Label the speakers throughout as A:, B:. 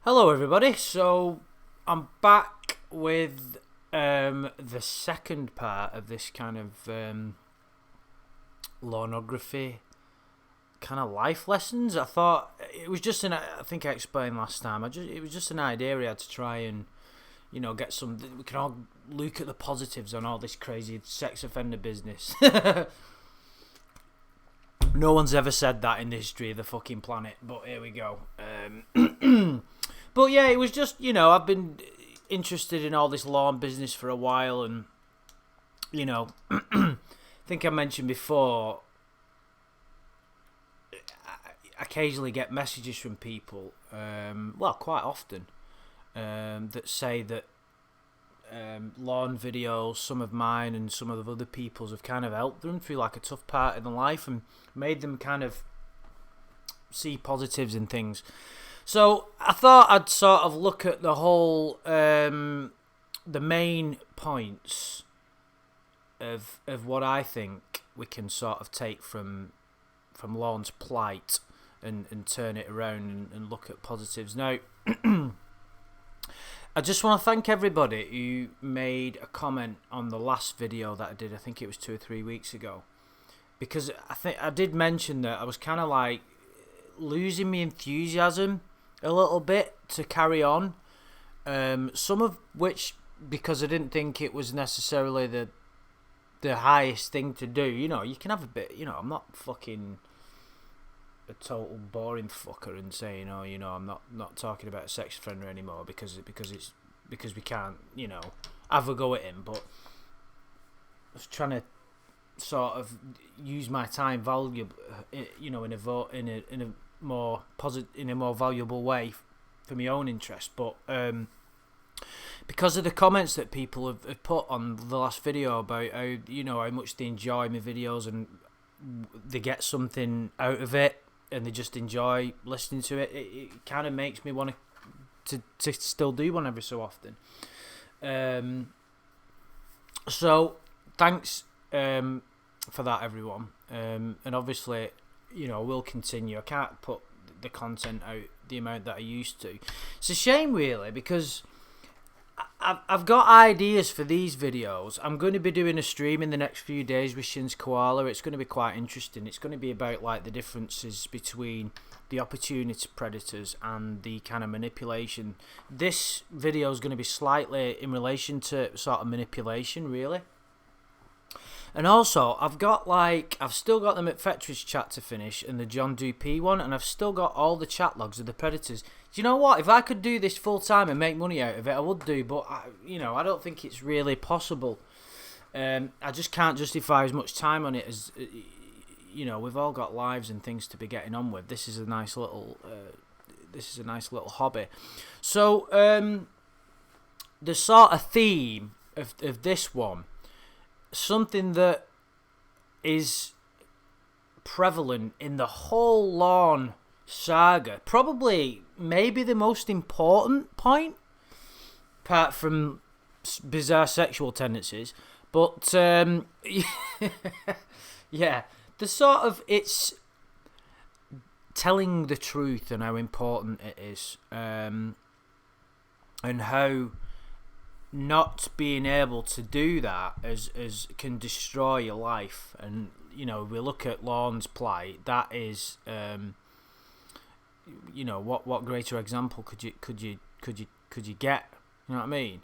A: Hello everybody, so I'm back with the second part of this kind of Lornography kind of life lessons. I thought it was just I think I explained last time, it was just an idea I had to try and, get some, we can all look at the positives on all this crazy sex offender business. No one's ever said that in the history of the fucking planet, but here we go. But yeah, it was just, I've been interested in all this lawn business for a while, and, I think I mentioned before, I occasionally get messages from people, quite often, that say that lawn videos, some of mine and some of the other people's, have kind of helped them through like a tough part in their life and made them kind of see positives in things. So I thought I'd sort of look at the whole, the main points of what I think we can sort of take from Lorne's plight and turn it around and look at positives. Now, I just want to thank everybody who made a comment on the last video that I did. I think it was 2 or 3 weeks ago, because I think I did mention that I was kind of like losing my enthusiasm a little bit to carry on. Some of which because I didn't think it was necessarily the highest thing to do. You can have a bit. I'm not fucking a total boring fucker and saying, I'm not talking about a sex offender anymore because we can't, have a go at him. But I was trying to sort of use my time valuable, in a more positive, in a more valuable way for my own interest. But because of the comments that people have put on the last video about how much they enjoy my videos and they get something out of it and they just enjoy listening to it, it kind of makes me want to still do one every so often. So thanks for that, everyone. And obviously, we'll continue. I can't put the content out the amount that I used to. It's a shame, really, because I've got ideas for these videos. I'm going to be doing a stream in the next few days with Shin's Koala. It's going to be quite interesting. It's going to be about like the differences between the opportunity predators and the kind of manipulation. This video is going to be slightly in relation to sort of manipulation, really. And also, I've still got the McFetridge chat to finish and the John Dupee one, and I've still got all the chat logs of the Predators. Do you know what? If I could do this full time and make money out of it, I would do, but I don't think it's really possible. I just can't justify as much time on it as, we've all got lives and things to be getting on with. This is a nice little, hobby. So, the sort of theme of this one, something that is prevalent in the whole Lorne saga, probably maybe the most important point, apart from bizarre sexual tendencies, but yeah, the sort of, it's telling the truth and how important it is, and how not being able to do that as can destroy your life. And we look at Lorne's plight. That is, what greater example could you get? You know what I mean?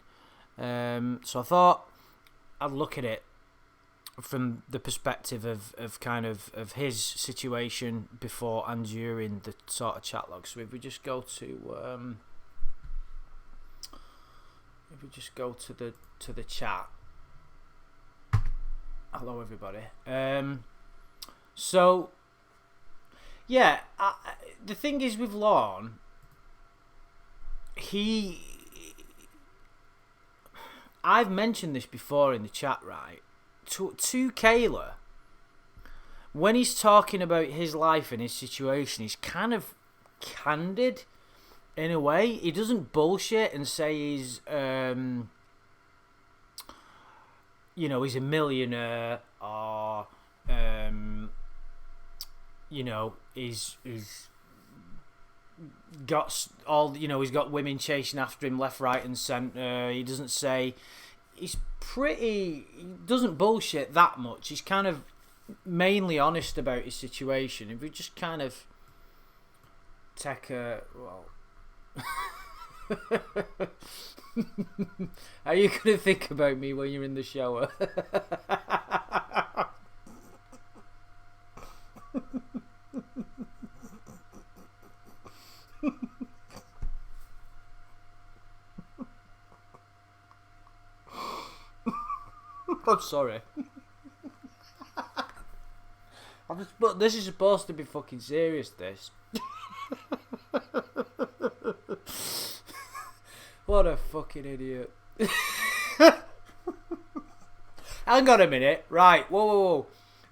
A: So I thought I'd look at it from the perspective of kind of his situation before and during the sort of chat log. So if we just go to the chat. Hello, everybody. So yeah, the thing is with Lorne, I've mentioned this before in the chat, right? To Kayla, when he's talking about his life and his situation, he's kind of candid. In a way, he doesn't bullshit and say he's, he's a millionaire, or, he's got all, you know, he's got women chasing after him left, right, and centre. He doesn't say. He doesn't bullshit that much. He's kind of mainly honest about his situation. If we just kind of take a are you gonna think about me when you're in the shower? I'm sorry. But this is supposed to be fucking serious, this. What a fucking idiot. Hang on a minute. Right, whoa.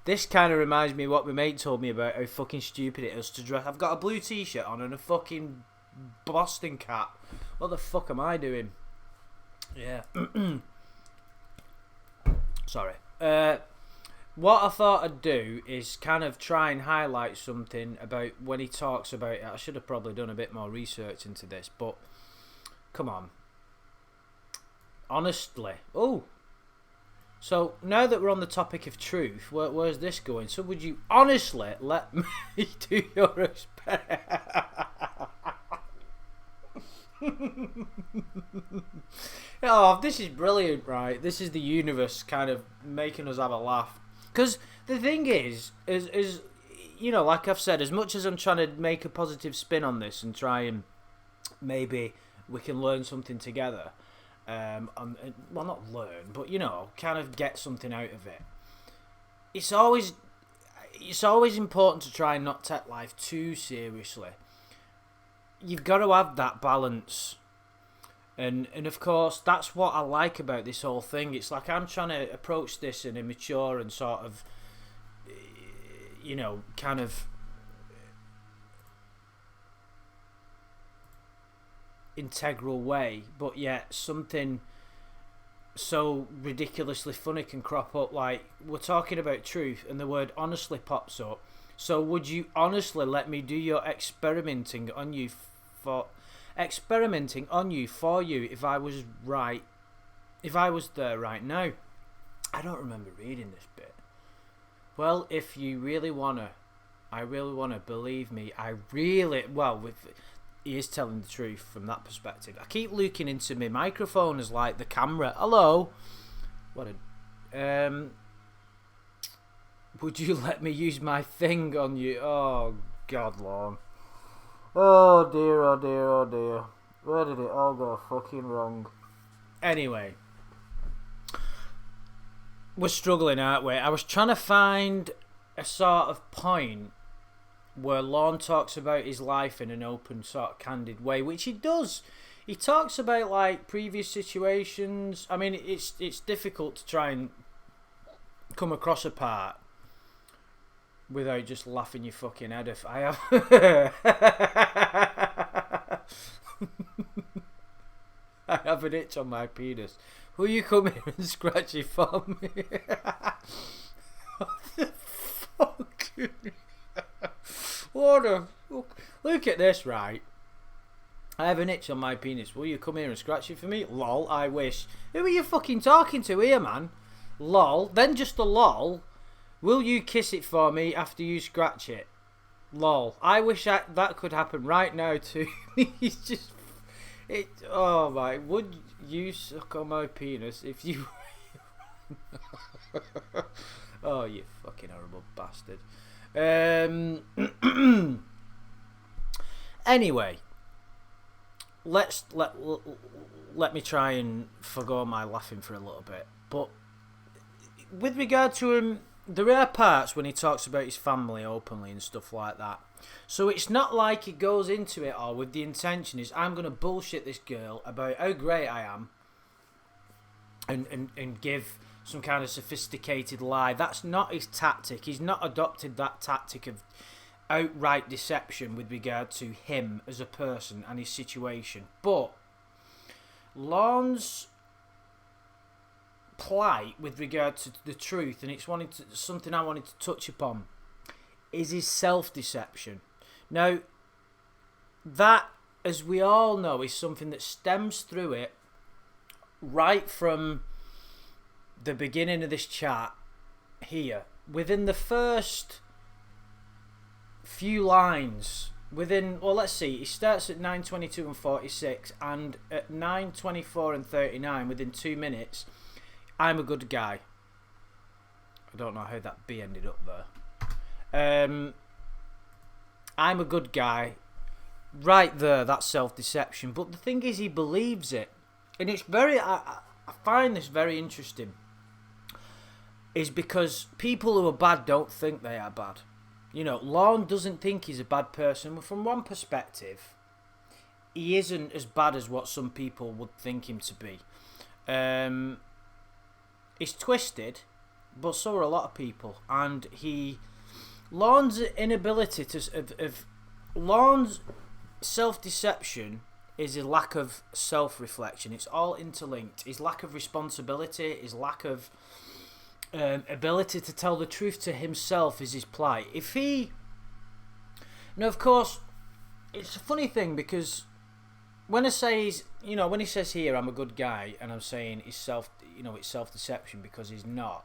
A: This kind of reminds me of what my mate told me about how fucking stupid it is to dress. I've got a blue t-shirt on and a fucking Boston cap. What the fuck am I doing? Yeah. Sorry. What I thought I'd do is kind of try and highlight something about when he talks about it. I should have probably done a bit more research into this, but come on. Honestly. Oh. So now that we're on the topic of truth, where's this going? So would you honestly let me do your experiment? Oh, this is brilliant, right? This is the universe kind of making us have a laugh. Because the thing is, you know, like I've said, as much as I'm trying to make a positive spin on this and try and maybe we can learn something together, well, not learn, but, you know, kind of get something out of it. It's always important to try and not take life too seriously. You've got to have that balance. And of course, that's what I like about this whole thing. It's like I'm trying to approach this in a mature and sort of, you know, kind of integral way, but yet something so ridiculously funny can crop up. Like, we're talking about truth and the word honestly pops up. So would you honestly let me do your experimenting on you for you if I was there right now? I don't remember reading this bit. Well, if you really wanna, I really wanna, believe me, he is telling the truth from that perspective. I keep looking into my microphone as like the camera. Hello? Would you let me use my thing on you? Oh, God, Lorne. Oh dear. Where did it all go fucking wrong? Anyway. We're struggling, aren't we? I was trying to find a sort of point where Lorne talks about his life in an open, sort of candid way, which he does. He talks about, like, previous situations. I mean, it's difficult to try and come across a part without just laughing your fucking head off. I have... I have an itch on my penis. Will you come here and scratch it for me? What the fuck? What the fuck? Look at this, right? I have an itch on my penis. Will you come here and scratch it for me? Lol, I wish. Who are you fucking talking to here, man? Lol. Then just a lol. Will you kiss it for me after you scratch it? Lol. I wish that could happen right now to me. It's just... Oh my... Would you suck on my penis if you... Oh, you fucking horrible bastard. Anyway. Let me try and forgo my laughing for a little bit. But with regard to him... There are parts when he talks about his family openly and stuff like that. So it's not like he goes into it all with the intention is I'm going to bullshit this girl about how great I am and give some kind of sophisticated lie. That's not his tactic. He's not adopted that tactic of outright deception with regard to him as a person and his situation. But Lorne's plight with regard to the truth, and it's something I wanted to touch upon, is his self-deception. Now, that, as we all know, is something that stems through it right from the beginning of this chat here. Within the first few lines, let's see, it starts at 9:22 and 46, and at 9:24 and 39, within 2 minutes, I'm a good guy. I don't know how that B ended up there. I'm a good guy. Right there, that's self-deception. But the thing is, he believes it. And it's I find this very interesting. Is because people who are bad don't think they are bad. You know, Lorne doesn't think he's a bad person. From one perspective, he isn't as bad as what some people would think him to be. He's twisted, but so are a lot of people. And Lorne's inability Lorne's self-deception is a lack of self-reflection. It's all interlinked. His lack of responsibility, his lack of ability to tell the truth to himself is his plight. Now, of course, it's a funny thing, because when I say when he says here, I'm a good guy, and I'm saying it's self-deception because he's not.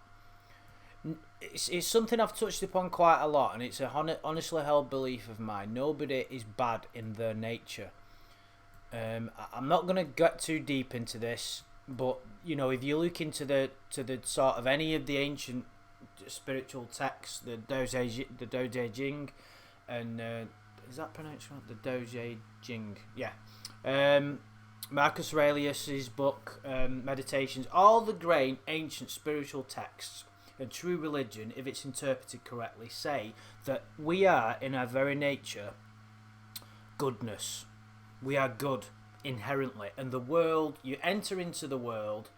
A: It's something I've touched upon quite a lot, and it's a honestly held belief of mine. Nobody is bad in their nature. I'm not going to get too deep into this, but if you look into the sort of any of the ancient spiritual texts, the Tao Te Ching, and is that pronounced right? The Tao Te Ching, yeah. Marcus Aurelius's book, Meditations, all the great ancient spiritual texts and true religion, if it's interpreted correctly, say that we are in our very nature goodness. We are good inherently, and the world, you enter into the world,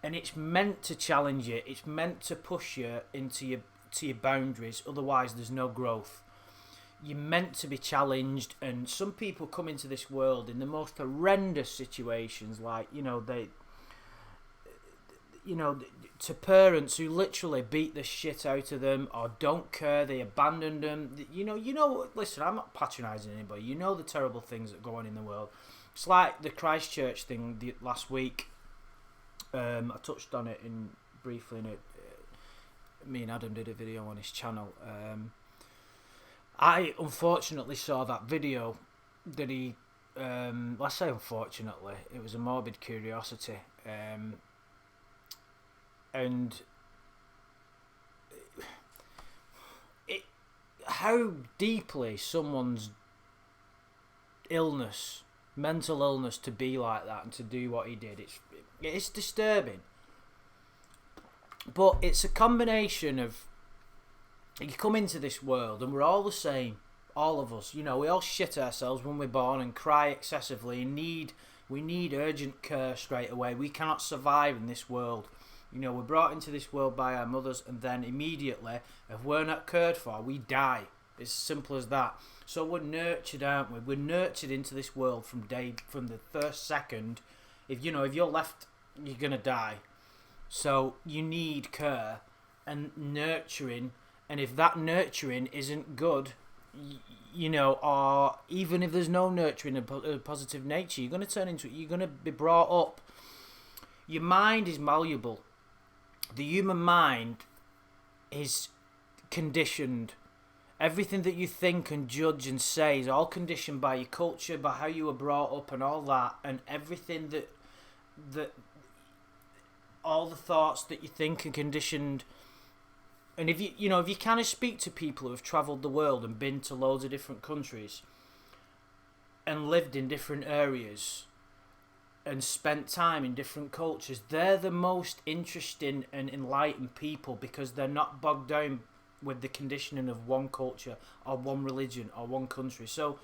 A: and it's meant to challenge you. It's meant to push you into your boundaries. Otherwise, there's no growth. You're meant to be challenged, and some people come into this world in the most horrendous situations, like to parents who literally beat the shit out of them or don't care, they abandon them. Listen, I'm not patronising anybody. You know the terrible things that go on in the world. It's like the Christchurch thing last week. I touched on it briefly. Me and Adam did a video on his channel. I unfortunately saw that video that he. Let's say unfortunately, it was a morbid curiosity. And how deeply someone's mental illness, to be like that and to do what he did, it's disturbing. But it's a combination of, you come into this world and we're all the same, all of us. We all shit ourselves when we're born and cry excessively and we need urgent care straight away. We cannot survive in this world. We're brought into this world by our mothers, and then immediately, if we're not cared for, we die. It's as simple as that. So we're nurtured, aren't we? We're nurtured into this world from the first second. If you're left, you're gonna die. So you need care and nurturing, and if that nurturing isn't good, or even if there's no nurturing a positive nature, you're gonna be brought up. Your mind is malleable. The human mind is conditioned. Everything that you think and judge and say is all conditioned by your culture, by how you were brought up and all that, and everything that all the thoughts that you think are conditioned. And if you kind of speak to people who have travelled the world and been to loads of different countries and lived in different areas and spent time in different cultures, they're the most interesting and enlightened people, because they're not bogged down with the conditioning of one culture or one religion or one country. So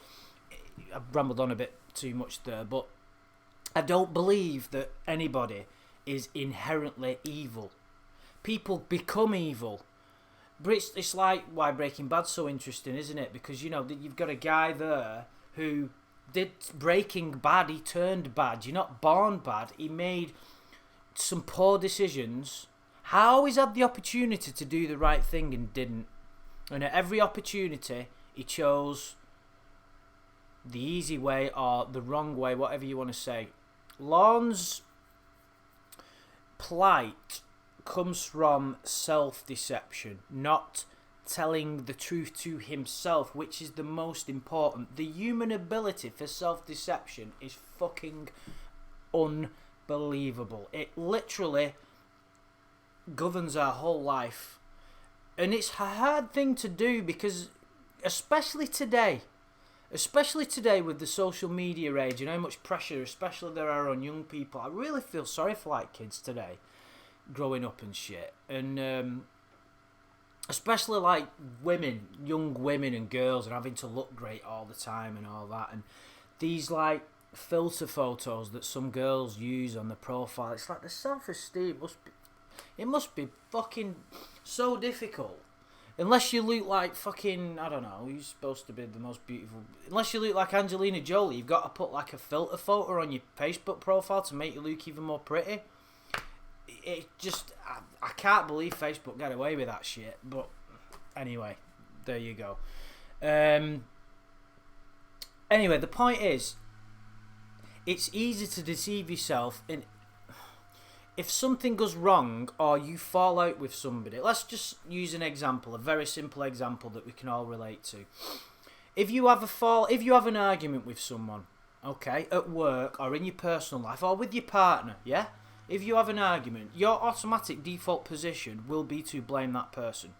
A: I've rambled on a bit too much there, but I don't believe that anybody is inherently evil. People become evil. But it's like why Breaking Bad's so interesting, isn't it? Because you've got a guy there who did Breaking Bad, he turned bad. You're not born bad. He made some poor decisions. How he's had the opportunity to do the right thing and didn't. And at every opportunity, he chose the easy way or the wrong way, whatever you want to say. Lorne's plight comes from self-deception, not telling the truth to himself, which is the most important. The human ability for self-deception is fucking unbelievable. It literally governs our whole life. And it's a hard thing to do because, especially today with the social media age and how much pressure, especially there are on young people, I really feel sorry for like kids today, growing up and shit. And especially like women, young women and girls, and having to look great all the time and all that. And these like filter photos that some girls use on the profile, it's like the self-esteem must be fucking so difficult. Unless you look like fucking, I don't know, who's supposed to be the most beautiful. Unless you look like Angelina Jolie, you've got to put like a filter photo on your Facebook profile to make you look even more pretty. It just, I can't believe Facebook got away with that shit. But anyway, there you go. Anyway, the point is, it's easy to deceive yourself. And if something goes wrong or you fall out with somebody, let's just use an example, a very simple example that we can all relate to. If you have an argument with someone, okay, at work or in your personal life or with your partner, yeah? If you have an argument, your automatic default position will be to blame that person.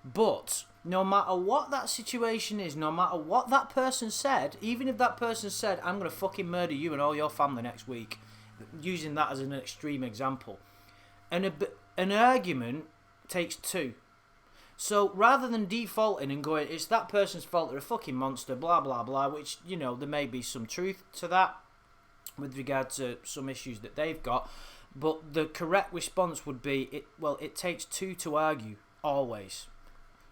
A: But no matter what that situation is, no matter what that person said, even if that person said, I'm going to fucking murder you and all your family next week, using that as an extreme example, an argument takes two. So rather than defaulting and going, it's that person's fault, they're a fucking monster, blah blah blah, which, you know, there may be some truth to that with regard to some issues that they've got, but the correct response would be, it takes two to argue, always.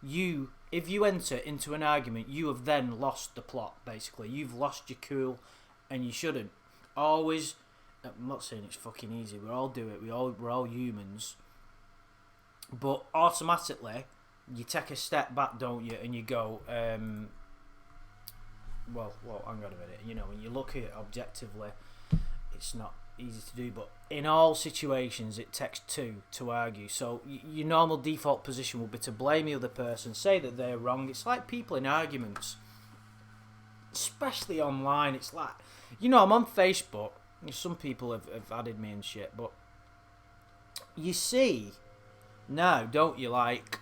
A: If you enter into an argument, you have then lost the plot, basically. You've lost your cool, and you shouldn't. Always, I'm not saying it's fucking easy, we all do it, we're all humans, but automatically, you take a step back, don't you, and you go, well, hang on a minute, you know, when you look at it objectively, it's not easy to do, but in all situations it takes two to argue. So your normal default position would be to blame the other person, say that they're wrong. It's like people in arguments, especially online. It's like, you know, I'm on Facebook, some people have added me and shit, but you see now, don't you, like,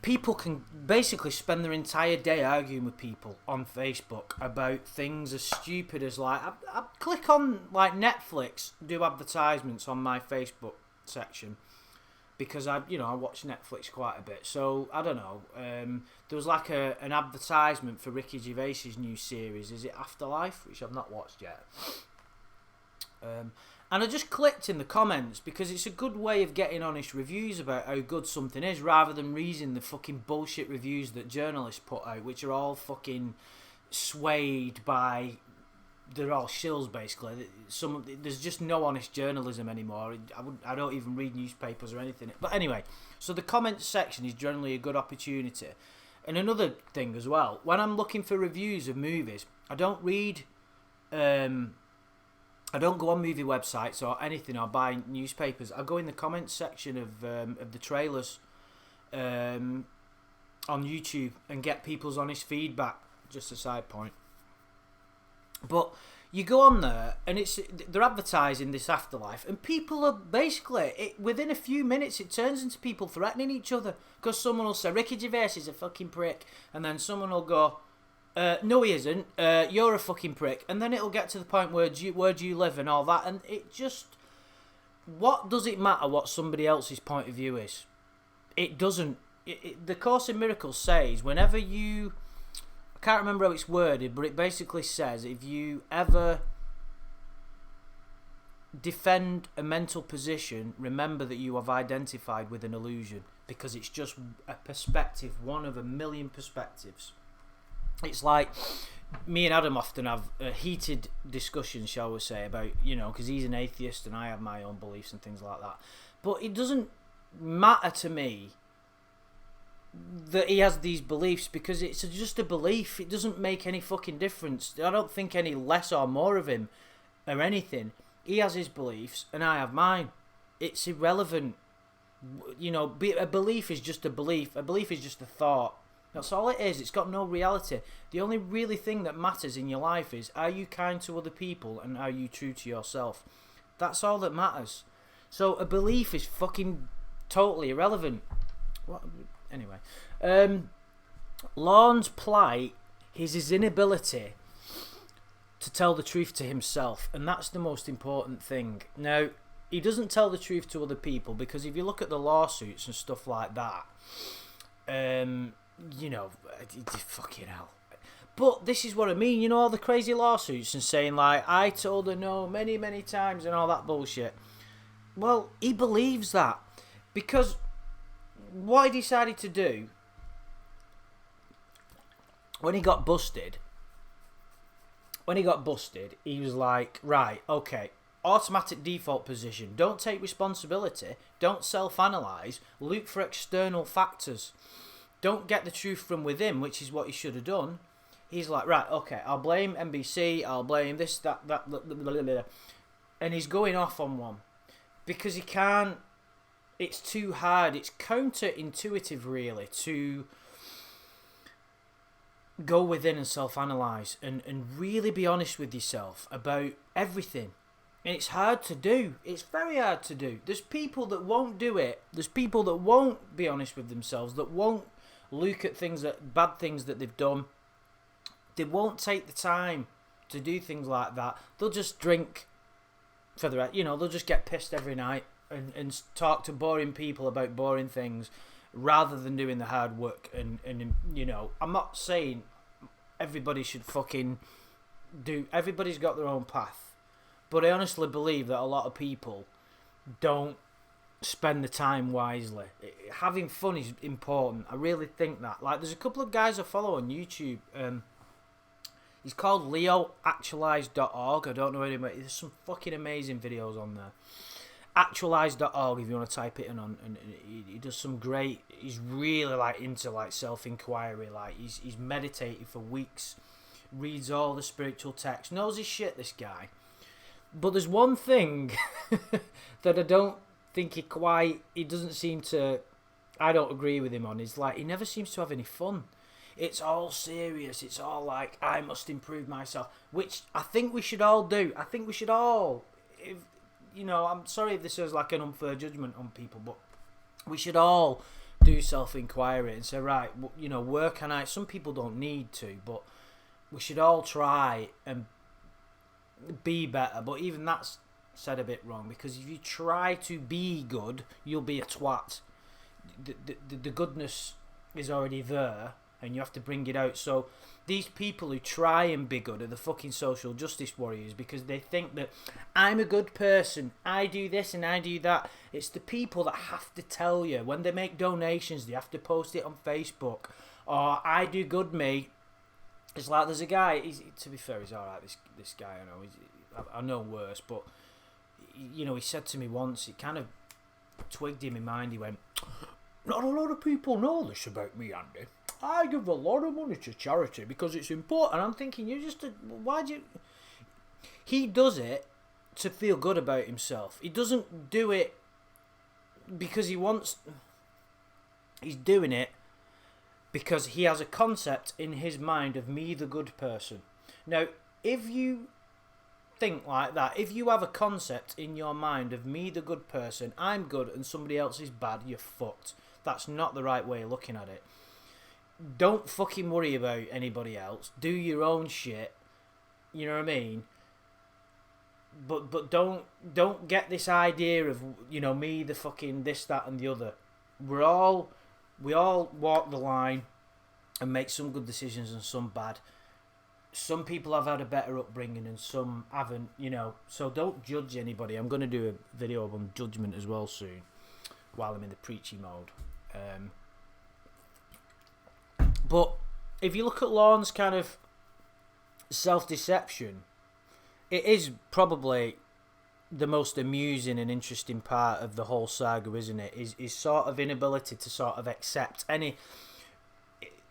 A: people can basically spend their entire day arguing with people on Facebook about things as stupid as, like, I click on, like, Netflix, do advertisements on my Facebook section, because I watch Netflix quite a bit. So I don't know, there was like an advertisement for Ricky Gervais's new series, is it Afterlife, which I've not watched yet. And I just clicked in the comments because it's a good way of getting honest reviews about how good something is, rather than reading the fucking bullshit reviews that journalists put out, which are all fucking swayed by, they're all shills basically. There's just no honest journalism anymore. I don't even read newspapers or anything. But anyway, so the comments section is generally a good opportunity. And another thing as well, when I'm looking for reviews of movies, I don't read, I don't go on movie websites or anything or buy newspapers. I go in the comments section of the trailers on YouTube and get people's honest feedback. Just a side point. But you go on there and they're advertising this Afterlife, and people are basically, within a few minutes it turns into people threatening each other, because someone will say Ricky Gervais is a fucking prick, and then someone will go, no he isn't, you're a fucking prick, and then it'll get to the point where do you live and all that, and it just, what does it matter what somebody else's point of view is? It doesn't. The Course in Miracles says, whenever you, I can't remember how it's worded, but it basically says, if you ever defend a mental position, remember that you have identified with an illusion, because it's just a perspective, one of a million perspectives. It's like, me and Adam often have heated discussions, shall we say, about, you know, because he's an atheist and I have my own beliefs and things like that. But it doesn't matter to me that he has these beliefs because it's just a belief. It doesn't make any fucking difference. I don't think any less or more of him or anything. He has his beliefs and I have mine. It's irrelevant. You know, a belief is just a belief. A belief is just a thought. That's all it is. It's got no reality. The only really thing that matters in your life is, are you kind to other people and are you true to yourself? That's all that matters. So a belief is fucking totally irrelevant. What? Anyway, Lorne's plight is his inability to tell the truth to himself, and that's the most important thing. Now, he doesn't tell the truth to other people because if you look at the lawsuits and stuff like that, you know, fucking hell. But this is what I mean, you know, all the crazy lawsuits and saying like, I told her no many, many times and all that bullshit. Well, he believes that because what he decided to do when he got busted, he was like, right, okay, automatic default position, don't take responsibility, don't self-analyse, look for external factors, don't get the truth from within, which is what he should have done. He's like, right, okay, I'll blame NBC, I'll blame this, that, blah, blah, blah, blah. And he's going off on one because he can't. It's too hard. It's counterintuitive, really, to go within and self-analyse and really be honest with yourself about everything. And it's hard to do. It's very hard to do. There's people that won't do it. There's people that won't be honest with themselves, that won't look at bad things that they've done. They won't take the time to do things like that. They'll just drink for the rest. You know, they'll just get pissed every night. And talk to boring people about boring things rather than doing the hard work. And you know, I'm not saying everybody should fucking do. Everybody's got their own path. But I honestly believe that a lot of people don't spend the time wisely. Having fun is important. I really think that. Like, there's a couple of guys I follow on YouTube. He's called leoactualize.org. I don't know anybody. There's some fucking amazing videos on there. Actualize.org if you want to type it in on, and he does some great. He's really like into like self-inquiry. Like he's meditated for weeks, reads all the spiritual texts, knows his shit. This guy, but there's one thing that I don't think he doesn't seem to. I don't agree with him on. Is like he never seems to have any fun. It's all serious. It's all like I must improve myself, which I think we should all do. I think we should all. You know, I'm sorry if this is like an unfair judgment on people, but we should all do self-inquiry and say, right, you know, where can I... Some people don't need to, but we should all try and be better. But even that's said a bit wrong, because if you try to be good, you'll be a twat. The goodness is already there, and you have to bring it out. So these people who try and be good are the fucking social justice warriors, because they think that I'm a good person, I do this and I do that. It's the people that have to tell you when they make donations, they have to post it on Facebook, or I do good, mate. It's like there's a guy, to be fair, he's alright, this guy, I know worse, but you know, he said to me once, it kind of twigged in my mind, he went, not a lot of people know this about me, Andy. I give a lot of money to charity because it's important. I'm thinking, he does it to feel good about himself. He doesn't do it because he wants. He's doing it because he has a concept in his mind of me, the good person. Now, if you think like that, if you have a concept in your mind of me, the good person, I'm good and somebody else is bad, you're fucked. That's not the right way of looking at it. Don't fucking worry about anybody else. Do your own shit. You know what I mean? But don't get this idea of, you know, me, the fucking this, that and the other. We all walk the line and make some good decisions and some bad. Some people have had a better upbringing and some haven't, you know. So don't judge anybody. I'm going to do a video on judgment as well soon while I'm in the preachy mode. But if you look at Lorne's kind of self-deception, it is probably the most amusing and interesting part of the whole saga, isn't it? Is sort of inability to sort of accept any.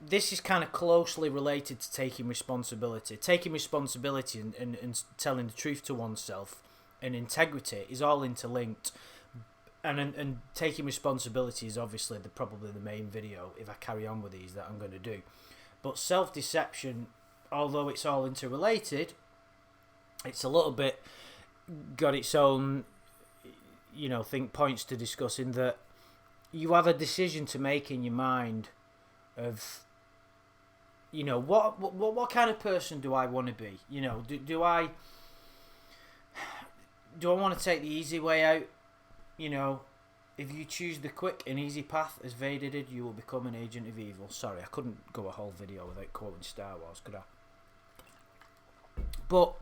A: This is kind of closely related to taking responsibility. Taking responsibility and telling the truth to oneself and integrity is all interlinked. And taking responsibility is obviously probably the main video, if I carry on with these, that I'm going to do. But self-deception, although it's all interrelated, it's a little bit got its own, points to discuss, in that you have a decision to make in your mind of, what kind of person do I want to be? Do I want to take the easy way out? If you choose the quick and easy path, as Vader did, you will become an agent of evil. Sorry, I couldn't go a whole video without quoting Star Wars, could I? But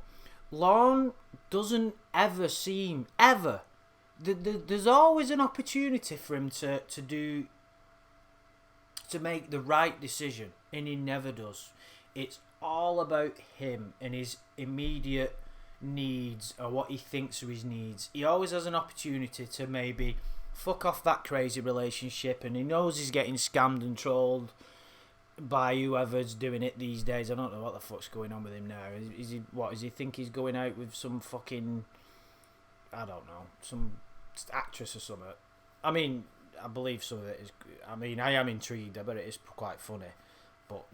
A: Lorne doesn't ever seem, ever. There's always an opportunity for him to make the right decision, and he never does. It's all about him and his immediate needs, or what he thinks are his needs. He always has an opportunity to maybe fuck off that crazy relationship, and he knows he's getting scammed and trolled by whoever's doing it these days. I don't know what the fuck's going on with him now. Does he think he's going out with some fucking, I don't know, some actress or something? I mean, I believe some of it is, I am intrigued. I bet it is quite funny, but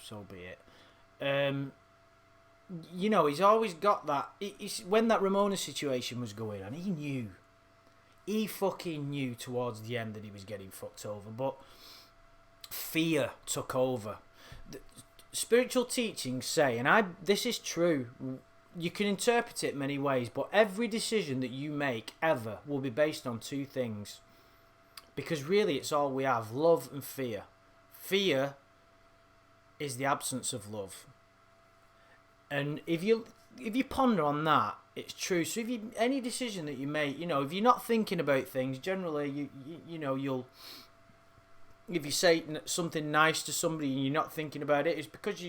A: so be it. He's always got that. When that Ramona situation was going on, he fucking knew towards the end that he was getting fucked over, but fear took over. Spiritual teachings say, and this is true, you can interpret it many ways, but every decision that you make ever will be based on two things, because really it's all we have: love and fear. Fear is the absence of love. And if you ponder on that, it's true. So any decision that you make, if you're not thinking about things, generally you'll, if you say something nice to somebody and you're not thinking about it, it's because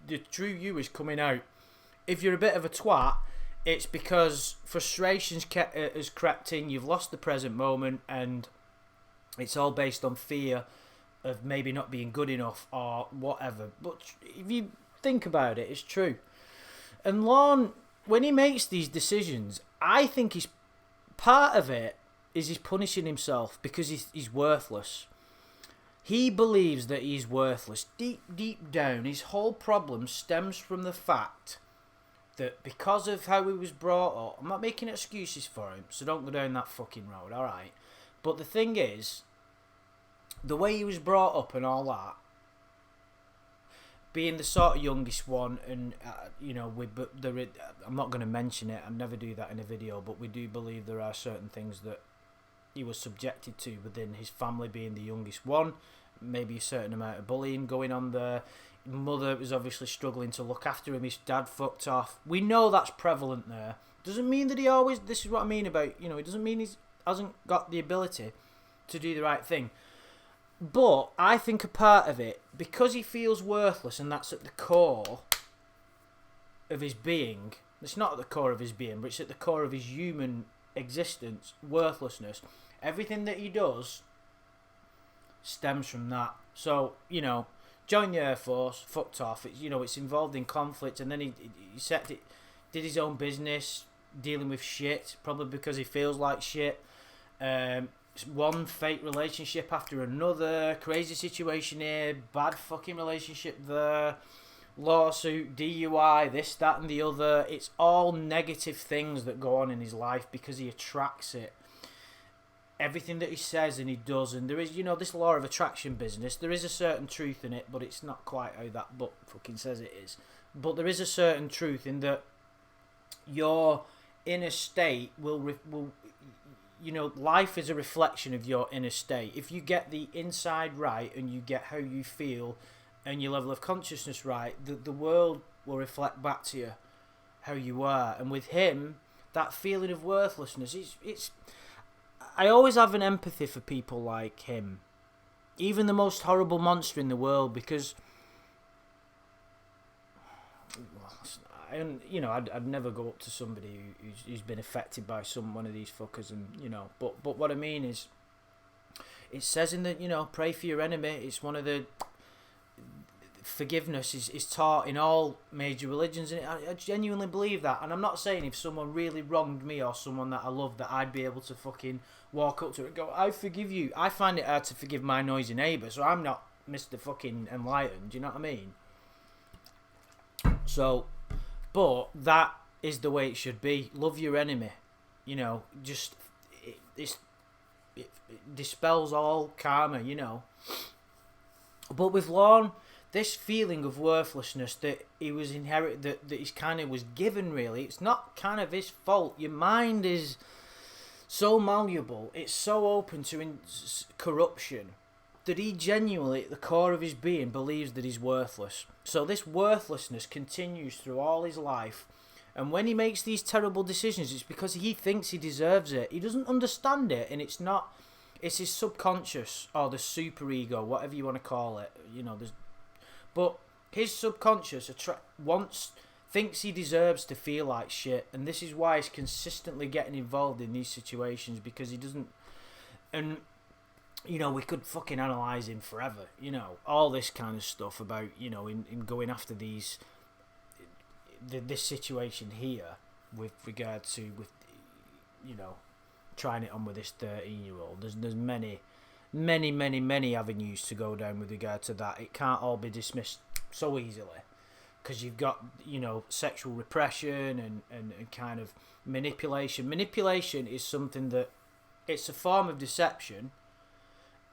A: the true you is coming out. If you're a bit of a twat, it's because frustrations has crept in. You've lost the present moment, and it's all based on fear of maybe not being good enough or whatever. But if you think about it, it's true. And Lorne, when he makes these decisions, I think part of it is he's punishing himself because he's worthless. He believes that he's worthless. Deep down, his whole problem stems from the fact that because of how he was brought up, I'm not making excuses for him, so don't go down that fucking road, alright? But the thing is, the way he was brought up and all that, being the sort of youngest one, and I'm not going to mention it, I never do that in a video, but we do believe there are certain things that he was subjected to within his family, being the youngest one. Maybe a certain amount of bullying going on there. Mother was obviously struggling to look after him. His dad fucked off. We know that's prevalent there. Doesn't mean that he always, this is what I mean about, it doesn't mean he hasn't got the ability to do the right thing. But I think a part of it, because he feels worthless, and that's at the core of his being. It's not at the core of his being, but it's at the core of his human existence, worthlessness. Everything that he does stems from that. So, joined the Air Force, fucked off. It's involved in conflict, and then he did his own business, dealing with shit, probably because he feels like shit. One fake relationship after another, crazy situation here, bad fucking relationship there, lawsuit, DUI, this, that and the other. It's all negative things that go on in his life because he attracts it. Everything that he says and he does, and there is, this law of attraction business, there is a certain truth in it, but it's not quite how that book fucking says it is. But there is a certain truth in that your inner state will life is a reflection of your inner state. If you get the inside right and you get how you feel and your level of consciousness right, the world will reflect back to you how you are. And with him, that feeling of worthlessness, it's I always have an empathy for people like him, even the most horrible monster in the world, because you know, I'd never go up to somebody who's been affected by one of these fuckers, and you know, but what I mean is, it says in the, you know, pray for your enemy. It's one of the forgiveness is taught in all major religions, and I genuinely believe that. And I'm not saying if someone really wronged me or someone that I love that I'd be able to fucking walk up to it and go, I forgive you. I find it hard to forgive my noisy neighbour, so I'm not Mr. fucking enlightened. Do you know what I mean? So, but that is the way it should be. Love your enemy. You know, just it dispels all karma. You know. But with Lorne, this feeling of worthlessness that he was inherited, that he's kind of was given, really, it's not kind of his fault. Your mind is so malleable, it's so open to corruption, that he genuinely, at the core of his being, believes that he's worthless. So this worthlessness continues through all his life. And when he makes these terrible decisions, it's because he thinks he deserves it. He doesn't understand it, and it's not... It's his subconscious, or the superego, whatever you want to call it. You know, but his subconscious thinks he deserves to feel like shit, and this is why he's consistently getting involved in these situations, because he doesn't. And you know, we could fucking analyse him forever. You know, all this kind of stuff about, you know, in going after this situation here with regard to, with, you know, trying it on with this 13-year-old. There's many avenues to go down with regard to that. It can't all be dismissed so easily, because you've got, you know, sexual repression and kind of manipulation. Manipulation is something that, it's a form of deception,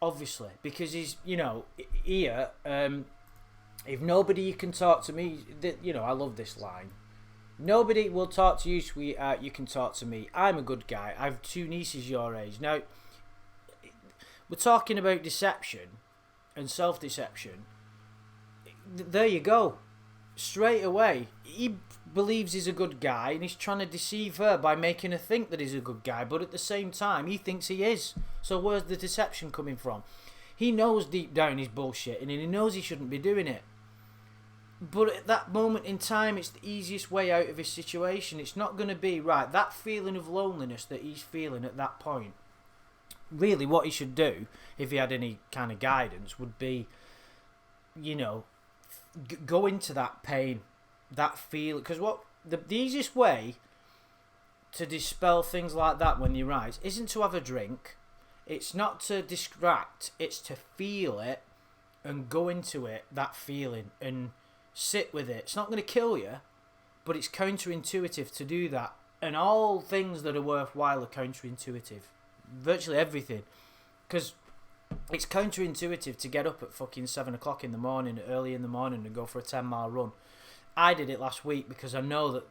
A: obviously, because he's, you know, here, if nobody you can talk to me, you know, I love this line. Nobody will talk to you, sweetheart, you can talk to me. I'm a good guy. I have 2 nieces your age. Now, we're talking about deception and self-deception. There you go. Straight away, he believes he's a good guy, and he's trying to deceive her by making her think that he's a good guy, but at the same time, he thinks he is. So where's the deception coming from? He knows deep down he's bullshitting, and he knows he shouldn't be doing it. But at that moment in time, it's the easiest way out of his situation. It's not going to be, right, that feeling of loneliness that he's feeling at that point. Really, what he should do, if he had any kind of guidance, would be, you know, go into that pain, that feel. Because what the easiest way to dispel things like that when you rise isn't to have a drink. It's not to distract. It's to feel it and go into it, that feeling, and sit with it. It's not going to kill you, but it's counterintuitive to do that. And all things that are worthwhile are counterintuitive. Virtually everything. Because it's counterintuitive to get up at fucking 7 o'clock in the morning, early in the morning, and go for a 10-mile run. I did it last week because I know that,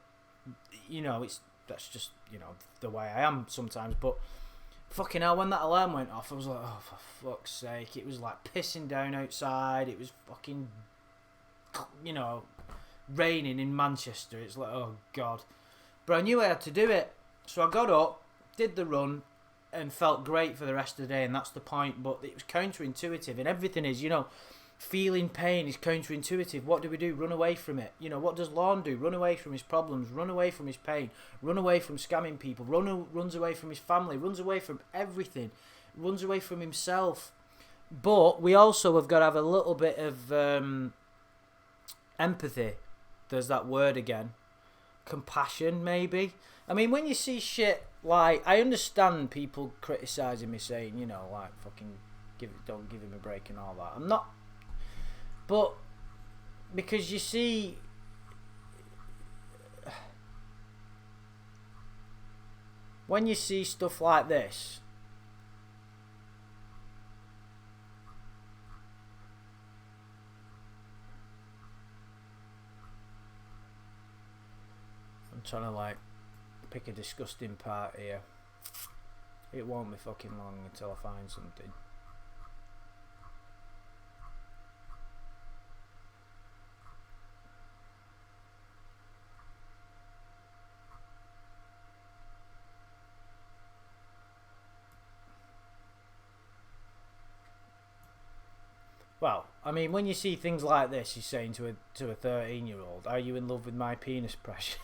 A: you know, that's just, you know, the way I am sometimes. But fucking hell, when that alarm went off, I was like, oh, for fuck's sake. It was like pissing down outside. It was fucking, you know, raining in Manchester. It's like, oh God. But I knew I had to do it. So I got up, did the run, and felt great for the rest of the day, and that's the point. But it was counterintuitive, and everything is, you know, feeling pain is counterintuitive. What do we do? Run away from it. You know, what does Lorne do? Run away from his problems, run away from his pain, run away from scamming people, runs away from his family, runs away from everything, runs away from himself. But we also have got to have a little bit of empathy. There's that word again. Compassion, maybe. I mean, when you see shit like, I understand people criticising me, saying, you know, like, fucking don't give him a break and all that. I'm not, but because you see, when you see stuff like this, I'm trying to like pick a disgusting part here. It won't be fucking long until I find something. Well, I mean, when you see things like this, he's saying to a 13-year-old, "Are you in love with my penis, precious?"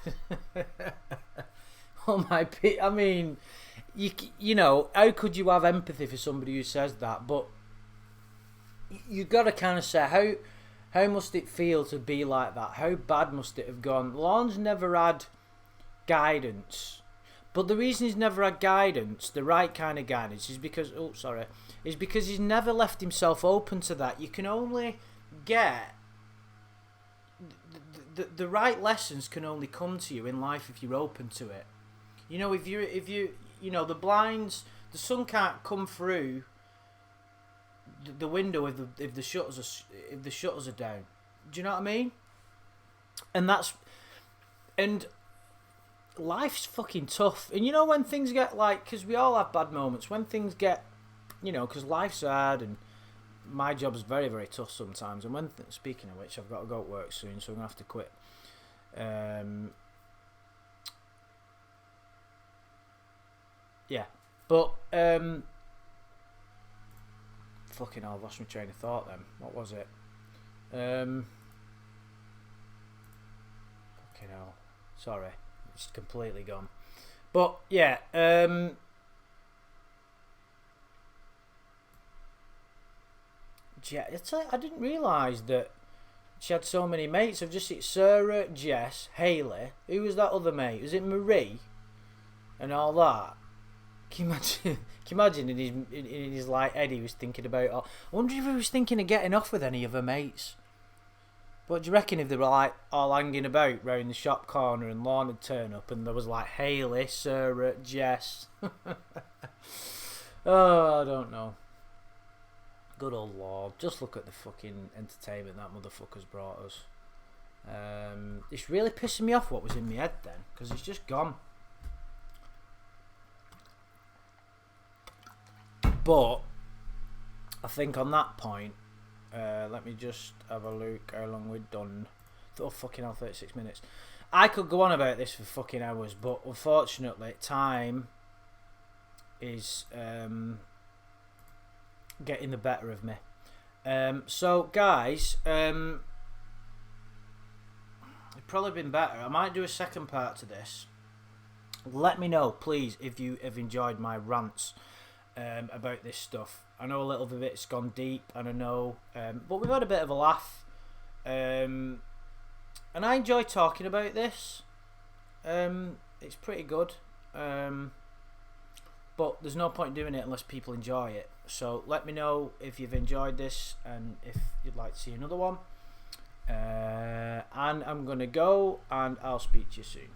A: Oh I mean, you know, how could you have empathy for somebody who says that? But you got to kind of say how must it feel to be like that? How bad must it have gone? Lorne's never had guidance, but the reason he's never had guidance, the right kind of guidance, is because he's never left himself open to that. You can only get the right lessons can only come to you in life if you're open to it. You know, if you know, the blinds, the sun can't come through the window if the shutters are down. Do you know what I mean? And life's fucking tough. And you know, when things get like, because we all have bad moments, when things get, you know, because life's hard and my job's very, very tough sometimes. And when speaking of which, I've got to go to work soon, so I'm gonna have to quit. Yeah, but fucking hell, I've lost my train of thought then. What was it? Fucking hell. Sorry. It's completely gone. But yeah, I didn't realise that she had so many mates. I've just seen Sarah, Jess, Hayley. Who was that other mate? Was it Marie? And all that. Can you imagine in his like head he was thinking about? I wonder if he was thinking of getting off with any of her mates. What do you reckon if they were like all hanging about round the shop corner and Lorne had turned up and there was like Hayley, Sarah, Jess? Oh, I don't know. Good old Lord. Just look at the fucking entertainment that motherfucker's brought us. It's really pissing me off what was in my head then, because it's just gone. But I think on that point, let me just have a look how long we've done. Oh, fucking hell, 36 minutes. I could go on about this for fucking hours, but unfortunately, time is getting the better of me. So, guys, it'd probably been better. I might do a second part to this. Let me know, please, if you have enjoyed my rants about this stuff. I know a little bit of it's gone deep, and I know, but we've had a bit of a laugh, and I enjoy talking about this. It's pretty good, but there's no point doing it unless people enjoy it. So let me know if you've enjoyed this and if you'd like to see another one. And I'm gonna go, and I'll speak to you soon.